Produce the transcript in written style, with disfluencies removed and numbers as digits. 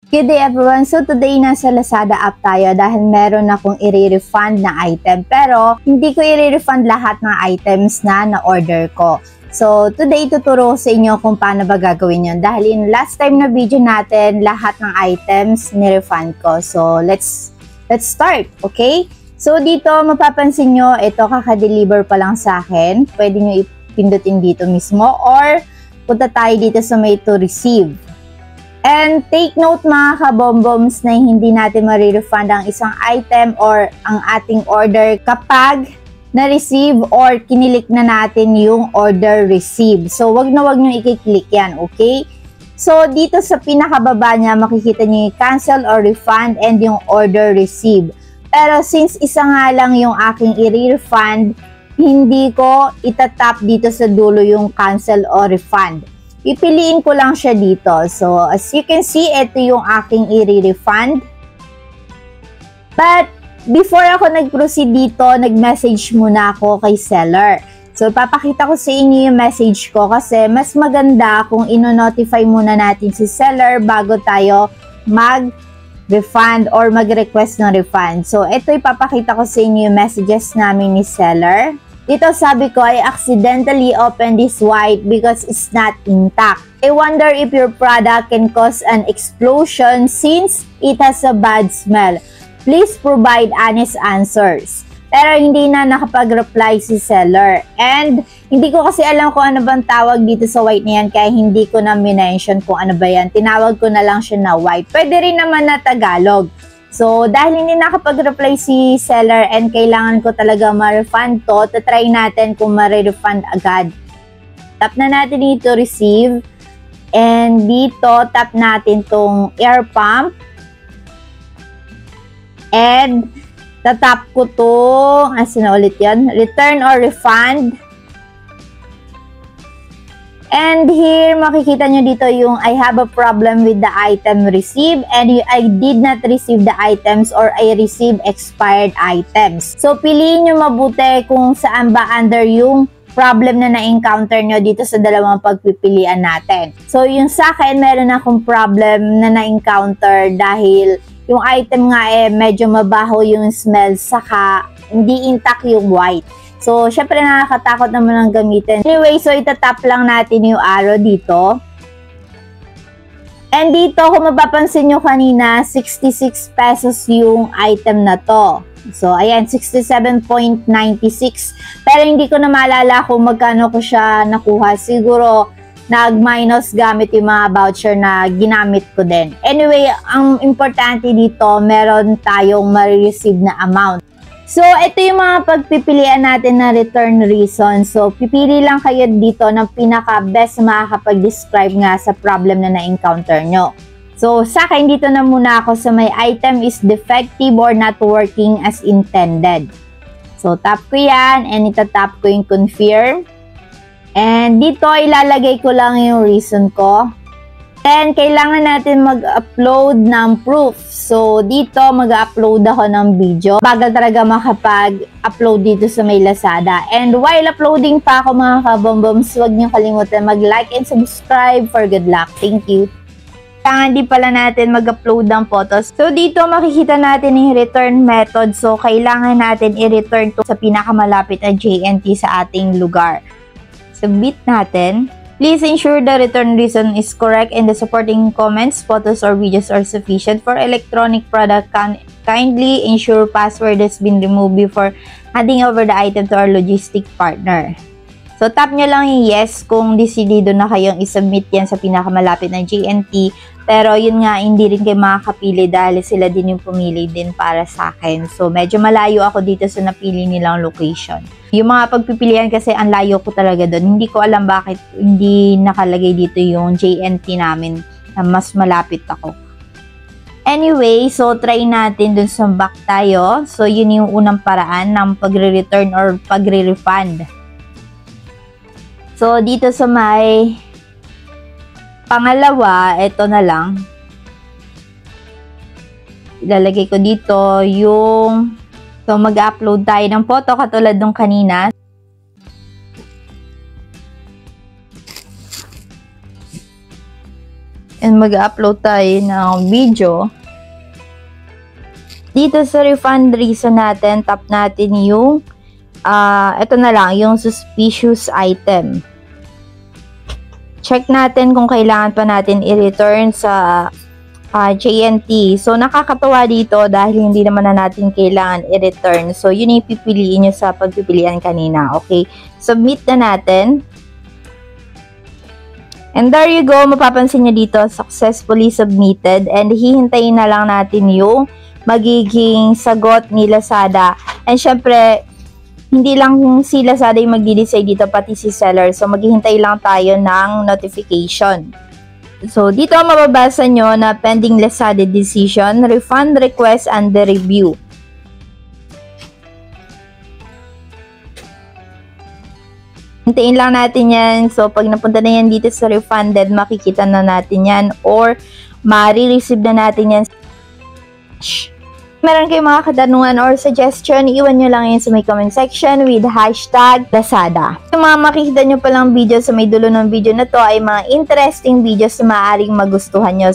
Good day everyone! So today nasa Lazada app tayo dahil meron akong i-refund na item. Pero hindi ko i-refund lahat ng items na na-order ko. So today tuturo ko sa inyo kung paano ba gagawin yun. Dahil in last time na video natin, lahat ng items ni-refund ko. So let's start, okay? So dito mapapansin nyo, ito kaka-deliver pa lang sa akin. Pwede nyo ipindutin dito mismo or punta tayo dito sa may to receive. And take note mga kabomboms na hindi natin ma-refund ang isang item or ang ating order kapag na-receive or kinilik na natin yung order receive. So wag na wag nyo i-click yan, okay? So dito sa pinakababa niya makikita nyo yung cancel or refund and yung order receive. Pero since isa nga lang yung aking i-refund, hindi ko itatap dito sa dulo yung cancel or refund. Pipiliin ko lang siya dito. So, as you can see, ito yung aking i-refund. But, before ako nag-proceed dito, nag-message muna ako kay seller. So, papakita ko sa inyo yung message ko kasi mas maganda kung ino-notify muna natin si seller bago tayo mag-refund or mag-request ng refund. So, ito ipapakita ko sa inyo yung messages namin ni seller. Dito sabi ko, I accidentally opened this white because it's not intact. I wonder if your product can cause an explosion since it has a bad smell. Please provide honest answers. Pero hindi na nakapag-reply si seller. And hindi ko kasi alam kung ano bang tawag dito sa white na yan kaya hindi ko na minention kung ano ba yan. Tinawag ko na lang siya na white. Pwede rin naman na Tagalog. So, dahil hindi nakapag-reply si seller and kailangan ko talaga ma-refund to, tatry natin kung ma-refund agad. Tap na natin dito, receive. And dito, tap natin tong air pump. And, tatap ko tong, asan na ulit yan? Return or refund. And here, makikita nyo dito yung I have a problem with the item received and I did not receive the items or I received expired items. So, piliin nyo mabuti kung saan ba under yung problem na na-encounter nyo dito sa dalawang pagpipilian natin. So, yung sa akin, meron akong problem na na-encounter dahil yung item nga medyo mabaho yung smell saka hindi intact yung white. So, syempre nakakatakot naman ang gamitin. Anyway, so itatap lang natin yung arrow dito. And dito, kung mapapansin nyo kanina, 66 pesos yung item na to. So, ayan, 67.96. Pero hindi ko na maalala kung magkano ko siya nakuha. Siguro, nag-minus gamit yung mga voucher na ginamit ko din. Anyway, ang importante dito, meron tayong ma-receive na amount. So, ito yung mga pagpipilian natin na return reason. So, pipili lang kayo dito ng pinaka-best makakapag-describe nga sa problem na na-encounter nyo. So, sa akin, dito na muna ako sa may item is defective or not working as intended. So, tap ko yan and itatap ko yung confirm. And dito, ilalagay ko lang yung reason ko. Then, kailangan natin mag-upload ng proof. So, dito, mag-upload ako ng video. Bagal talaga makapag-upload dito sa may Lazada. And while uploading pa ako mga kabomboms, huwag niyo kalimutan mag-like and subscribe for good luck. Thank you. Kailangan din pala natin mag-upload ng photos. So, dito makikita natin yung return method. So, kailangan natin i-return to sa pinakamalapit na JNT sa ating lugar. Submit natin. Please ensure the return reason is correct and the supporting comments, photos, or videos are sufficient. For electronic product, kindly ensure password has been removed before handing over the item to our logistic partner. So, tap nyo lang yung yes kung decidido na kayong isubmit yan sa pinakamalapit na JNT. Pero yun nga, hindi rin kayo makakapili dahil sila din yung pumili din para sa akin. So, medyo malayo ako dito sa napili nilang location. Yung mga pagpipilian kasi ang layo ko talaga doon. Hindi ko alam bakit hindi nakalagay dito yung JNT namin na mas malapit ako. Anyway, so try natin dun sa back tayo. So, yun yung unang paraan ng pagre-return or pagre-refund. So, dito sa may pangalawa, ito na lang. Ilalagay ko dito yung so mag-upload tayo ng photo katulad nung kanina. And mag-upload tayo ng video. Dito sa refund reason natin, tap natin yung ito na lang, yung suspicious item. Check natin kung kailangan pa natin i-return sa JNT. So, nakakatawa dito dahil hindi naman na natin kailangan i-return. So, yun yung pipiliin nyo sa pagpipilian kanina. Okay? Submit na natin. And there you go. Mapapansin nyo dito, successfully submitted. And hihintayin na lang natin yung magiging sagot ni Lazada. And syempre, hindi lang si Lazada yung magdi-decide dito, pati si seller. So, maghihintay lang tayo ng notification. So, dito mababasa nyo na pending Lazada decision, refund request under review. Hintayin lang natin yan. So, pag napunta na yan dito sa refunded, makikita na natin yan or ma-receive na natin yan. Meron kayong mga katanungan or suggestion, iwan nyo lang yun sa may comment section with hashtag Lazada. Yung mga makikita nyo palang video sa may dulo ng video na to ay mga interesting videos na maaaring magustuhan nyo.